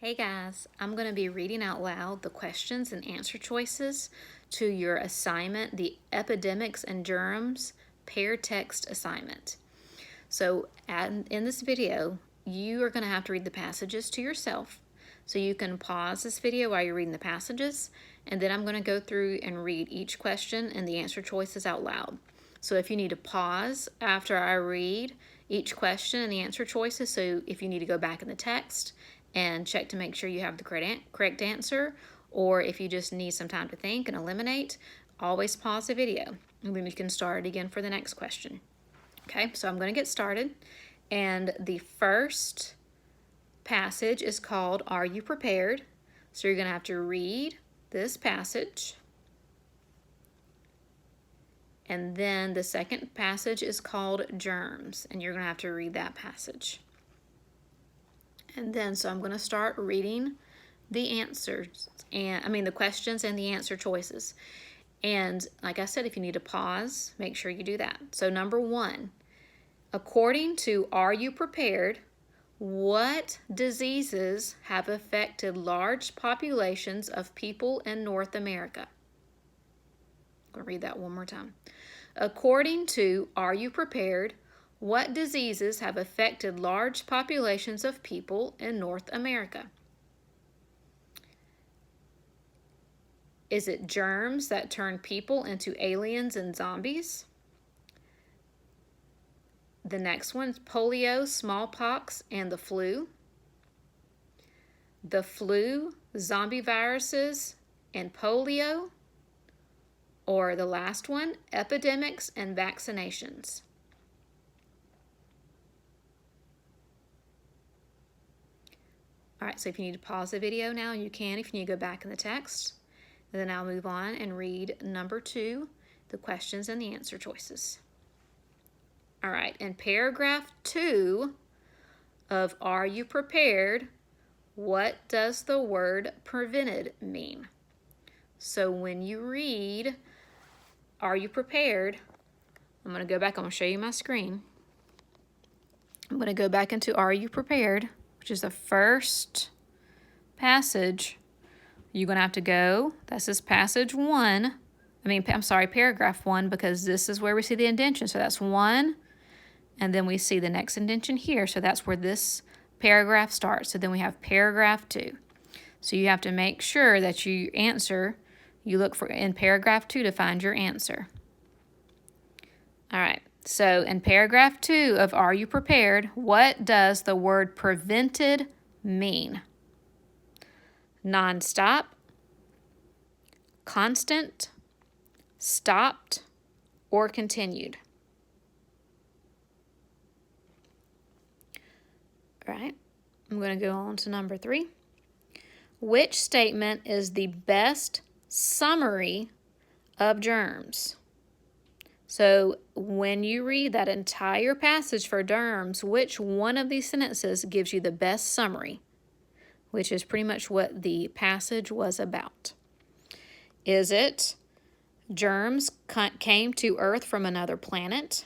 Hey guys, I'm going to be reading out loud the questions and answer choices to your assignment, the Epidemics and Germs pair text assignment. So in this video, you are going to have to read the passages to yourself. So you can pause this video while you're reading the passages, and then I'm going to go through and read each question and the answer choices out loud. So if you need to pause after I read each question and the answer choices, so if you need to go back in the text and check to make sure you have the correct answer, or if you just need some time to think and eliminate, always pause the video, and then you can start again for the next question. Okay, so I'm going to get started, and the first passage is called Are You Prepared? So you're going to have to read this passage. And then the second passage is called Germs, and you're going to have to read that passage. And then, so I'm going to start reading the answers, the questions and the answer choices. And like I said, if you need to pause, make sure you do that. So number 1, according to Are You Prepared? What diseases have affected large populations of people in North America? I'm going to read that one more time. According to Are You Prepared? What diseases have affected large populations of people in North America? Is it germs that turn people into aliens and zombies? The next one is polio, smallpox, and the flu. The flu, zombie viruses, and polio. Or the last one, epidemics and vaccinations. All right, so if you need to pause the video now, you can. If you need to go back in the text, then I'll move on and read number 2, the questions and the answer choices. All right, in paragraph 2 of Are You Prepared? What does the word prevented mean? So when you read Are You Prepared? I'm going to go back. I'm going to show you my screen. I'm going to go back into Are You Prepared? Which is the first passage. You're going to have to go. This is paragraph 1, because this is where we see the indentation. So that's 1, and then we see the next indentation here. So that's where this paragraph starts. So then we have paragraph 2. So you have to make sure that you look for in paragraph 2 to find your answer. All right. So in paragraph 2 of Are You Prepared? What does the word prevented mean? Non-stop, constant, stopped, or continued. All right. I'm going to go on to number 3. Which statement is the best summary of germs? So when you read that entire passage for germs, which one of these sentences gives you the best summary, which is pretty much what the passage was about? Is it germs came to Earth from another planet?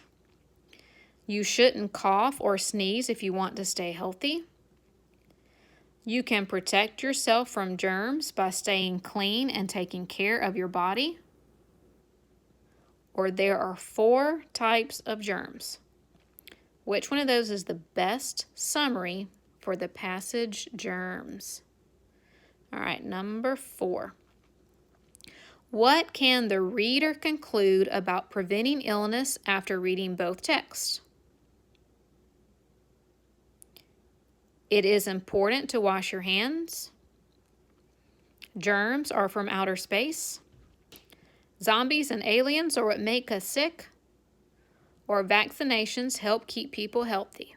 You shouldn't cough or sneeze if you want to stay healthy? You can protect yourself from germs by staying clean and taking care of your body? Or there are 4 types of germs. Which one of those is the best summary for the passage germs? All right, number 4. What can the reader conclude about preventing illness after reading both texts? It is important to wash your hands. Germs are from outer space. Zombies and aliens are what make us sick. Or vaccinations help keep people healthy.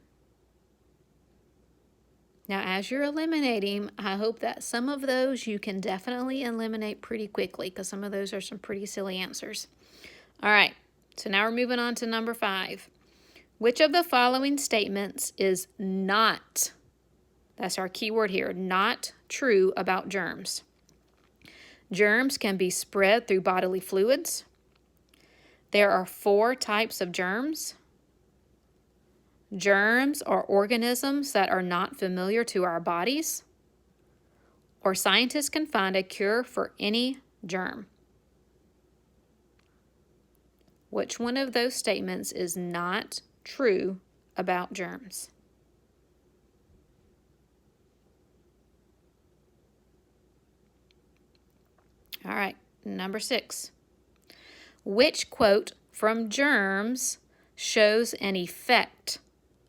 Now, as you're eliminating, I hope that some of those you can definitely eliminate pretty quickly, because some of those are some pretty silly answers. All right, so now we're moving on to number 5. Which of the following statements is not, that's our key word here, not true about germs? Germs can be spread through bodily fluids. There are 4 types of germs. Germs are organisms that are not familiar to our bodies. or scientists can find a cure for any germ. Which one of those statements is not true about germs? All right, number 6. Which quote from Germs shows an effect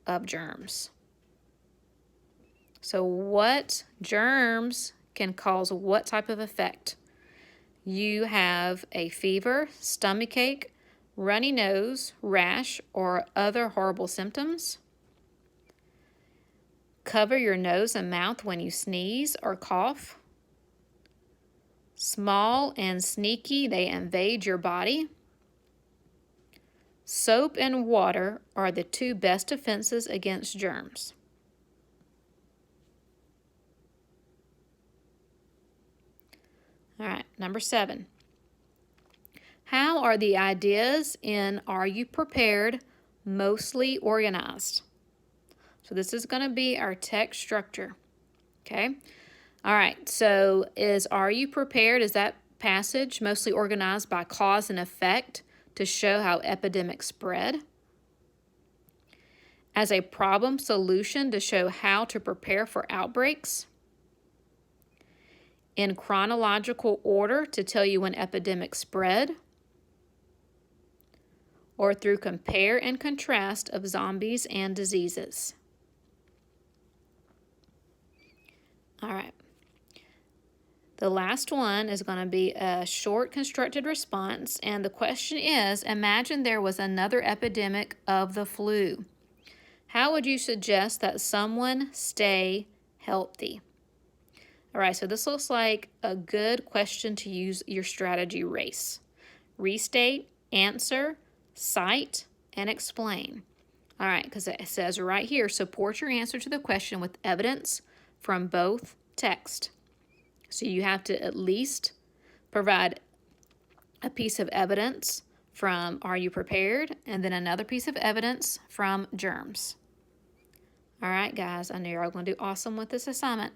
of germs? So what germs can cause what type of effect? You have a fever, stomachache, runny nose, rash, or other horrible symptoms. Cover your nose and mouth when you sneeze or cough. Small and sneaky, they invade your body. Soap and water are the 2 best defenses against germs. All right, number 7. How are the ideas in Are You Prepared mostly organized? So this is going to be our text structure, okay? All right, so Are You Prepared, is that passage mostly organized by cause and effect to show how epidemics spread? As a problem solution to show how to prepare for outbreaks? In chronological order to tell you when epidemics spread? Or through compare and contrast of zombies and diseases? All right. The last one is going to be a short constructed response, and the question is, imagine there was another epidemic of the flu. How would you suggest that someone stay healthy? All right, so this looks like a good question to use your strategy race. Restate, answer, cite, and explain. All right, because it says right here, support your answer to the question with evidence from both texts. So you have to at least provide a piece of evidence from Are You Prepared? And then another piece of evidence from Germs. All right, guys, I know you're all going to do awesome with this assignment.